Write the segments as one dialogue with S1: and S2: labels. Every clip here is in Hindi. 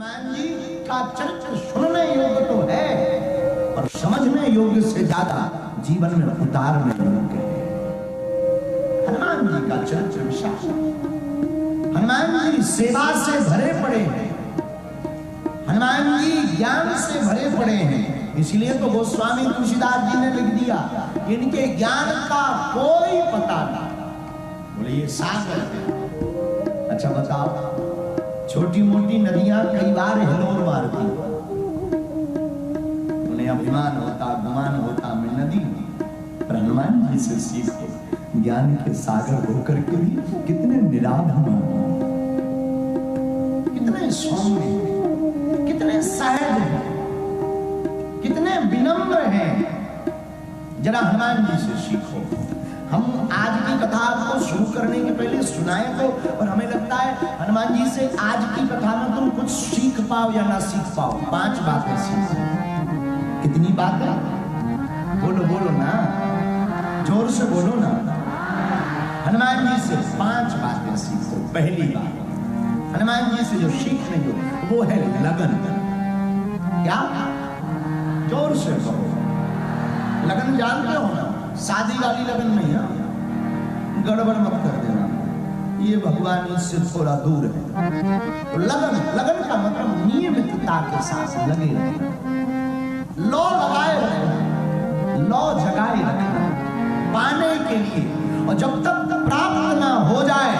S1: हनुमान जी का चरित्र सुनने योग्य तो है और समझने योग्य से ज्यादा जीवन में उतारने योग्य है। हनुमान जी का चरित्र विशाल, हनुमान जी सेवा से भरे पड़े हैं, हनुमान जी ज्ञान से भरे पड़े हैं। इसलिए तो गोस्वामी तुलसीदास जी ने लिख दिया, इनके ज्ञान का कोई पता नहीं। बोले ये सागर है। अच्छा बताओ, छोटी मोटी नदियां कई बार हिलोर मारती, उन्हें अभिमान होता, गुमान होता मैं नदी, पर हनुमान जी से सीखो, ज्ञान के सागर होकर के भी कितने निराभमान, कितने सौम्य, कितने सहज हैं, कितने विनम्र हैं। जरा हनुमान जी से सीखो। हम आज की कथा आपको शुरू करने के पहले सुनाए तो, और हमें लगता है हनुमान जी से आज की कथा में तुम कुछ सीख पाओ या ना सीख पाओ। 5 बातें सीख। कितनी बातें? बोलो बोलो ना, जोर से बोलो ना। हनुमान जी से 5 बातें सीखो। पहली बात, हनुमान जी से जो सीखने जो वो है लगन। क्या? जोर से कहो। लगन जानते हो ना, शादी वाली लगन नहीं है, गड़बड़ मत कर देना, ये भगवान इससे थोड़ा दूर है। तो लगन, लगन का मतलब नियमितता के साथ लगे रहना, लौ लगाए रखना, लौ जगाए रखना पाने के लिए, और जब तक प्राप्त ना हो जाए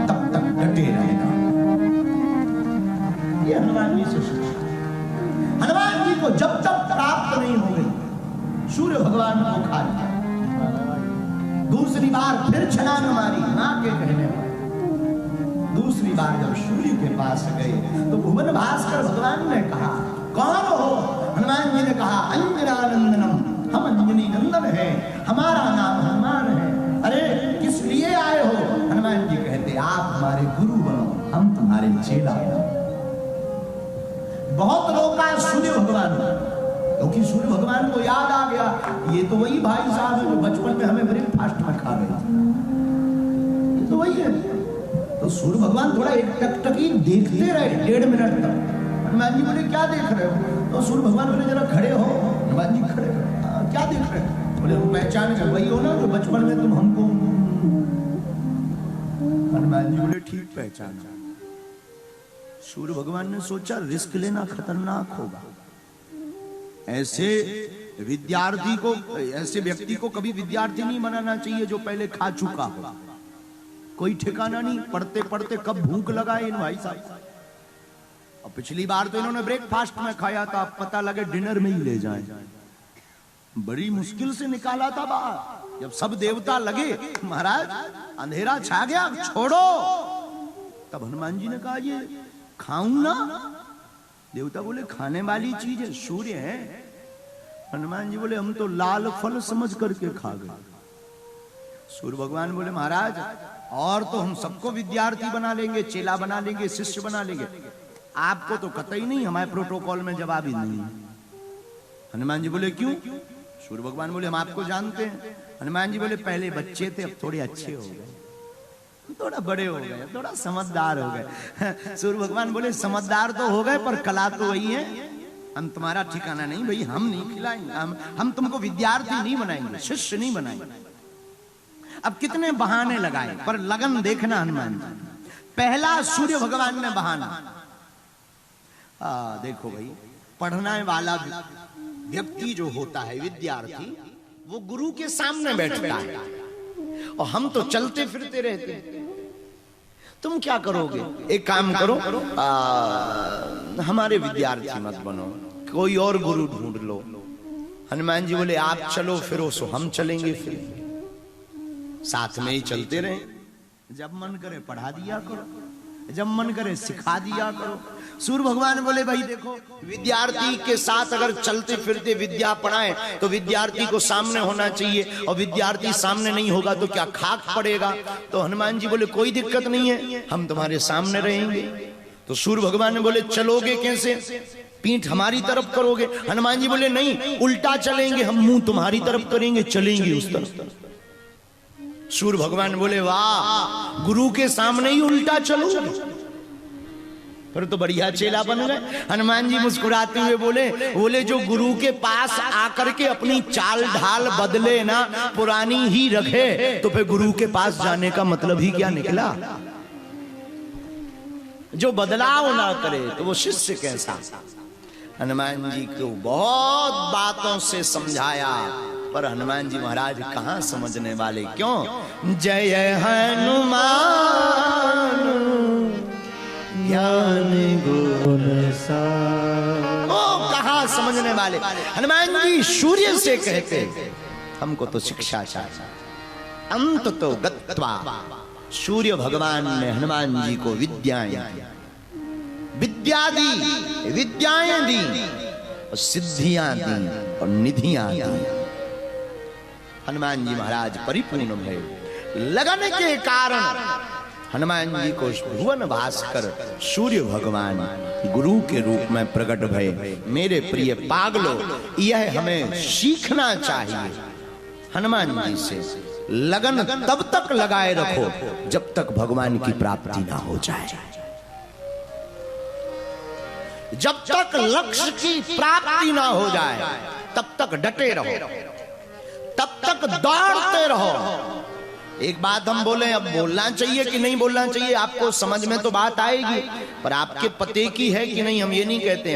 S1: तब तक डटे रहना। ये हनुमान जी से शिक्षा। हनुमान जी को जब तक प्राप्त नहीं हो गई, सूर्य भगवान को खा लिया, दूसरी बार फिर छलांग मारी मां के कहने पर। दूसरी बार जब सूर्य के पास गए तो भुवन भास्कर भगवान ने कहा, कौन हो? हनुमान जी ने कहा, अंजनानंदनम, हम अंजनी नंदन है, हमारा नाम हनुमान है। अरे किस लिए आए हो? हनुमान जी कहते, आप हमारे गुरु बनो, हम तुम्हारे चेला बनो। बहुत रोका सूर्य भगवान, क्योंकि सूर्य भगवान को याद आ गया, ये तो वही भाई साहब है जो बचपन में हमें ब्रेकफास्ट में खा गए थे, ये तो वही है। तो सूर्य भगवान थोड़ा एक टकटकी देखते रहे 1.5 मिनट तक। हनुमान जी बोले, क्या देख रहे हो? तो सूर्य भगवान बोले, जरा खड़े हो। हनुमान जी खड़े, क्या देख रहे हो? बोले, पहचान कर, वही हो ना जो बचपन में तुम हमको। हनुमान जी बोले, ठीक पहचान। सूर्य भगवान ने सोचा रिस्क लेना खतरनाक होगा, ऐसे विद्यार्थी को, ऐसे व्यक्ति को कभी विद्यार्थी नहीं बनाना चाहिए जो पहले खा चुका हो। कोई ठिकाना नहीं, पढ़ते पढ़ते कब भूख लगाए इन भाई साहब। और पिछली बार तो इन्होंने ब्रेकफास्ट में खाया था, अब पता लगे डिनर में ही ले जाएं। बड़ी मुश्किल से निकाला था बाहर, जब सब देवता लगे, महाराज अंधेरा छा गया, छोड़ो। तब हनुमान जी ने कहा, ये खाऊं ना? देवता बोले, खाने वाली चीज है, सूर्य है। हनुमान जी बोले, हम तो लाल फल समझ करके खा गए। सूर्य भगवान बोले, महाराज और तो हम सबको विद्यार्थी बना लेंगे, चेला बना लेंगे, शिष्य बना लेंगे, आपको तो कतई नहीं, हमारे प्रोटोकॉल में जवाब ही नहीं। हनुमान जी बोले, क्यों? सूर्य भगवान बोले, हम आपको जानते हैं। हनुमान जी बोले, पहले बच्चे थे, अब थोड़े अच्छे हो गए, थोड़ा बड़े हो गए, थोड़ा समझदार हो गए। सूर्य भगवान बोले, समझदार तो हो गए पर कला तो वही है, हम तुम्हारा ठिकाना नहीं भाई, हम नहीं खिलाएंगे, हम तुमको विद्यार्थी नहीं बनाएंगे, शिष्य नहीं बनाएंगे। अब कितने बहाने लगाए, पर लगन देखना हनुमान जी। पहला सूर्य भगवान ने बहाना, देखो भाई, पढ़ने वाला व्यक्ति जो होता है, विद्यार्थी, वो गुरु के सामने बैठता है और हम तो चलते फिरते रहते हैं। तुम क्या करोगे? एक काम करो, हमारे विद्यार्थी मत बनो, कोई और गुरु ढूंढ लो। हनुमान जी बोले, आप चलो फिरो सो हम चलेंगे, फिर साथ में ही चलते रहे। जब मन करे पढ़ा दिया करो, जब मन करे सिखा दिया करो। सूर्य भगवान बोले, भाई देखो, विद्यार्थी के साथ अगर चलते फिरते विद्या पढ़ाएं तो विद्यार्थी को सामने होना चाहिए, और विद्यार्थी सामने नहीं होगा तो क्या खाक पड़ेगा। तो हनुमान जी बोले, कोई दिक्कत नहीं है, हम तुम्हारे सामने रहेंगे। तो सूर्य भगवान ने बोले, चलोगे कैसे? पीठ हमारी तरफ करोगे? हनुमान जी बोले, नहीं, उल्टा चलेंगे, हम मुंह तुम्हारी तरफ करेंगे, चलेंगे उस तरफ। सूर्य भगवान बोले, वाह, गुरु के सामने ही उल्टा चलो। फिर तो बढ़िया चेला बन गए। हनुमान जी मुस्कुराते हुए बोले जो गुरु के पास आकर के अपनी चाल ढाल बदले ना, पुरानी ही रखे, तो फिर गुरु के पास जाने का मतलब ही क्या निकला? जो बदलाव ना करे तो वो शिष्य कैसा? हनुमान जी को बहुत बातों से समझाया, पर हनुमान जी महाराज कहां समझने वाले। क्यों? जय हनुमान ज्ञान गुण सागर, ओ कहां समझने वाले। हनुमान जी सूर्य से कहते हमको तो शिक्षा चाहिए। अंत तो गत्वा, सूर्य भगवान ने हनुमान जी को विद्याएं दी और सिद्धियां दी और निधियां दी। हनुमान जी महाराज परिपूर्ण भये। लगन के कारण हनुमान जी को भुवन भास्कर सूर्य भगवान गुरु के रूप में प्रकट भये। मेरे प्रिय पागलों, यह हमें सीखना चाहिए हनुमान जी से। लगन तब तक लगाए रखो जब तक भगवान की प्राप्ति ना हो जाए। जब तक लक्ष्य की प्राप्ति ना हो जाए तब तक डटे रहो, तब तक दौड़ते रहो। एक बात हम बोले, अब बोलना चाहिए कि नहीं बोलना चाहिए, आपको समझ में तो बात आएगी, पर आपके पते की है कि नहीं हम ये नहीं कहते।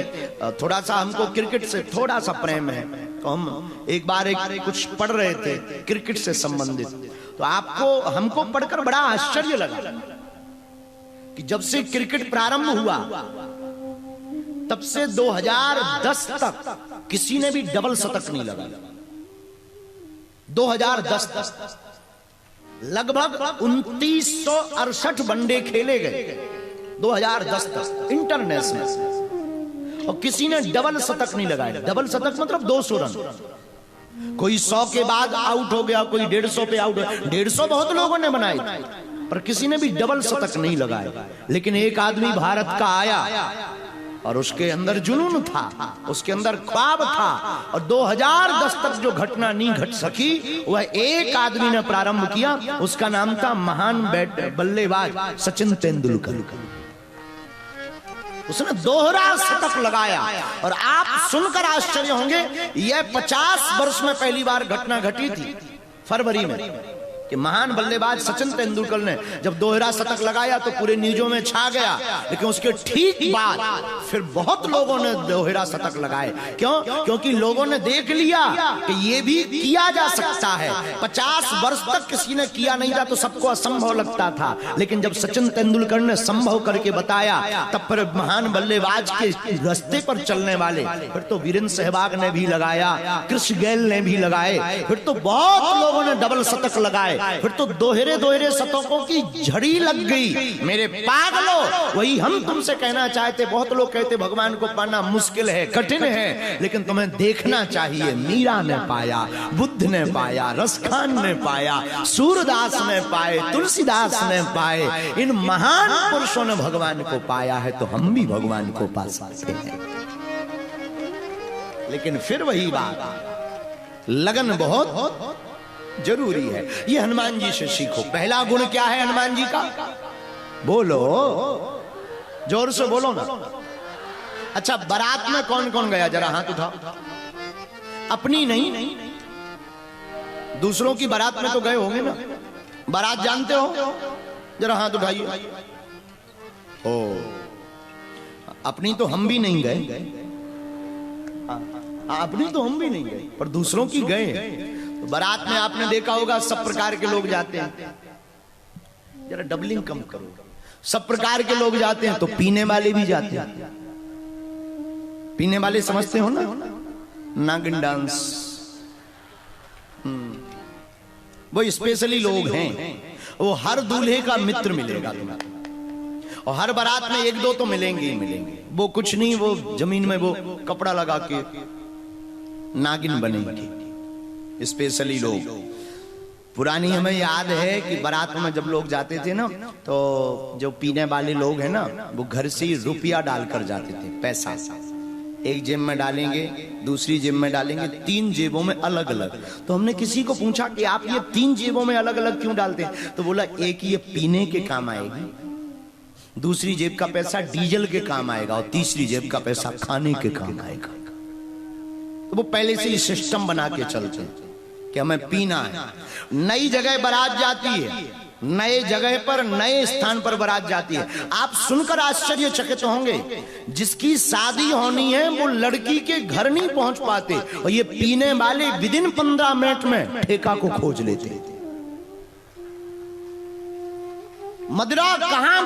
S1: थोड़ा सा हमको क्रिकेट से थोड़ा सा प्रेम है, तो हम एक बार कुछ पढ़ रहे थे क्रिकेट से संबंधित, तो हमको पढ़कर बड़ा आश्चर्य लगा कि जब से क्रिकेट प्रारंभ हुआ तब से 2010 तक किसी ने भी डबल शतक नहीं लगाया। 2010 तक लगभग 2968 वनडे खेले गए 2010 तक इंटरनेशनल, और किसी ने डबल शतक नहीं लगाया। डबल शतक मतलब 200 रन। कोई 100 के बाद आउट हो गया, कोई 150 पे आउट हो गया। 150 बहुत लोगों ने बनाए, पर किसी ने भी डबल शतक नहीं लगाया। लेकिन एक आदमी भारत का आया और उसके अंदर जुनून था, उसके अंदर ख्वाब था, और 2010 तक जो घटना नहीं घट सकी वह एक आदमी ने प्रारंभ किया। उसका नाम था महान बल्लेबाज सचिन तेंदुलकर। उसने दोहरा शतक लगाया, और आप सुनकर आश्चर्य होंगे, यह 50 वर्ष में पहली बार घटना घटी थी फरवरी में, कि महान बल्लेबाज सचिन तेंदुलकर ने जब दोहरा शतक लगाया तो पूरे न्यूज़ों में छा गया। लेकिन उसके ठीक बाद फिर बहुत लोगों ने दोहरा शतक लगाए। क्यों? क्योंकि लोगों ने देख लिया कि ये भी किया जा सकता है। 50 वर्ष तक किसी ने किया नहीं था तो सबको असंभव लगता था, लेकिन जब सचिन तेंदुलकर ने संभव करके बताया तब फिर महान बल्लेबाज के रास्ते पर चलने वाले, फिर तो वीरेंद्र सहवाग ने भी लगाया, कृष गेल ने भी लगाए, फिर तो बहुत लोगों ने डबल शतक लगाए, फिर तो दोहरे शतकों की झड़ी लग गई। मेरे पागलों, वही हम तुमसे कहना चाहते। बहुत लोग कहते भगवान को पाना मुश्किल है, कठिन है, लेकिन तुम्हें देखना चाहिए। मीरा ने पाया, बुद्ध ने पाया, रसखान ने पाया, सूरदास ने पाए, तुलसीदास ने पाए। इन महान पुरुषों ने भगवान को पाया है, तो हम भी भगवान को पा सकते हैं। लेकिन फिर वही बात, लगन बहुत जरूरी है। ये हनुमान जी से सीखो। पहला गुण क्या है हनुमान जी का? बोलो, जोर से बोलो ना। अच्छा, बारात में कौन कौन गया? जरा हाथ उठाओ। अपनी नहीं, दूसरों की बारात में तो गए होंगे ना। बारात जानते हो? जरा हाथ उठाइए। ओ, अपनी तो हम भी नहीं गए, अपनी तो हम भी नहीं गए, पर दूसरों की गए। तो बारात में आपने देखा होगा सब प्रकार के लोग जाते हैं। जरा डबलिंग कम करो। सब प्रकार के लोग जाते हैं, तो पीने वाले भी जाते हैं। पीने वाले समझते हो ना, नागिन डांस, वो स्पेशली लोग हैं। वो हर दूल्हे का मित्र मिलेगा तुम्हें, और हर बारात में एक दो तो मिलेंगे ही मिलेंगे। वो कुछ नहीं, वो जमीन में वो कपड़ा लगा के नागिन बनेंगे स्पेशली लोग। पुरानी हमें याद है कि बारात में जब लोग जाते थे ना, तो जो पीने वाले लोग हैं ना, वो घर से ही रुपया डालकर जाते थे। पैसा एक जेब में डालेंगे, दूसरी जेब में डालेंगे, 3 जेबों में अलग अलग। तो हमने किसी को पूछा कि आप ये 3 जेबों में अलग अलग क्यों डालते हैं? तो बोला एक ये पीने के काम आएगी, दूसरी जेब का पैसा डीजल के काम आएगा और तीसरी जेब का पैसा खाने के काम आएगा। तो वो पहले से ही सिस्टम बना के चलते हैं कि हमें पीना है। नई जगह बारात जाती है, नए जगह पर नए स्थान पर बारात जाती है। आप सुनकर आश्चर्यचकित होंगे, जिसकी शादी होनी है वो लड़की के घर नहीं पहुंच पाते और ये पीने वाले विदिन 15 मिनट में ठेका को खोज लेते। मदिरा कहां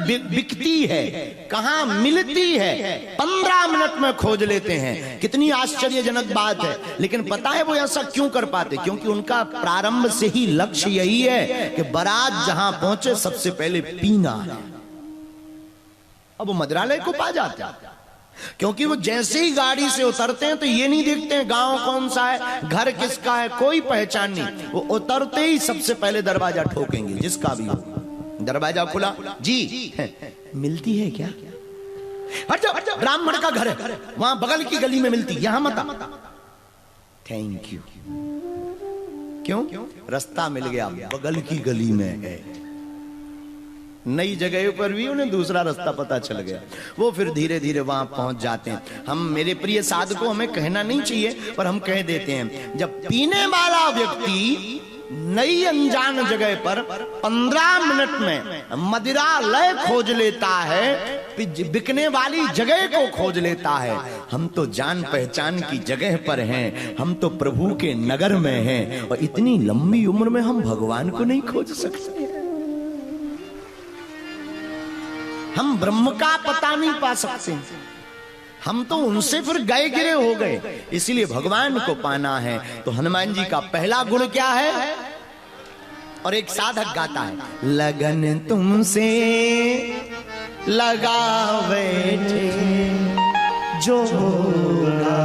S1: बिकती है, कहां मिलती है, 15 मिनट में खोज लेते हैं। कितनी आश्चर्यजनक बात है। लेकिन पता है वो ऐसा क्यों कर पाते? क्योंकि उनका प्रारंभ से ही लक्ष्य यही है कि बारात जहां पहुंचे सबसे पहले पीना है। अब वो मदिरालय को पा जाते हैं, क्योंकि वो जैसे ही गाड़ी से उतरते हैं तो ये नहीं देखते हैं गांव कौन सा है, घर किसका है, कोई पहचान नहीं। वो उतरते ही सबसे पहले दरवाजा ठोकेंगे, जिसका भी हो। दरवाजा खुला, जी मिलती है क्या? ब्राह्मण का घर है, वहां बगल की गली में मिलती, यहां मत। Thank you. क्यों? रास्ता मिल गया, बगल की गली में है। नई जगह पर भी उन्हें दूसरा रास्ता पता चल गया, वो फिर धीरे धीरे वहां पहुंच जाते हैं। हम, मेरे प्रिय साधकों, हमें कहना नहीं चाहिए पर हम कह देते हैं, जब पीने वाला व्यक्ति नई अनजान जगह पर 15 मिनट में मदिरालय खोज लेता है, बिकने वाली जगह को खोज लेता है, हम तो जान पहचान की जगह पर हैं, हम तो प्रभु के नगर में हैं और इतनी लंबी उम्र में हम भगवान को नहीं खोज सकते। हम ब्रह्म का पता नहीं पा सकते, हम तो उनसे फिर गए गिरे हो गए। इसीलिए भगवान को पाना है तो हनुमान जी का पहला गुण क्या है? और एक साधक गाता है, लगन तुमसे लगा बैठे जो होगा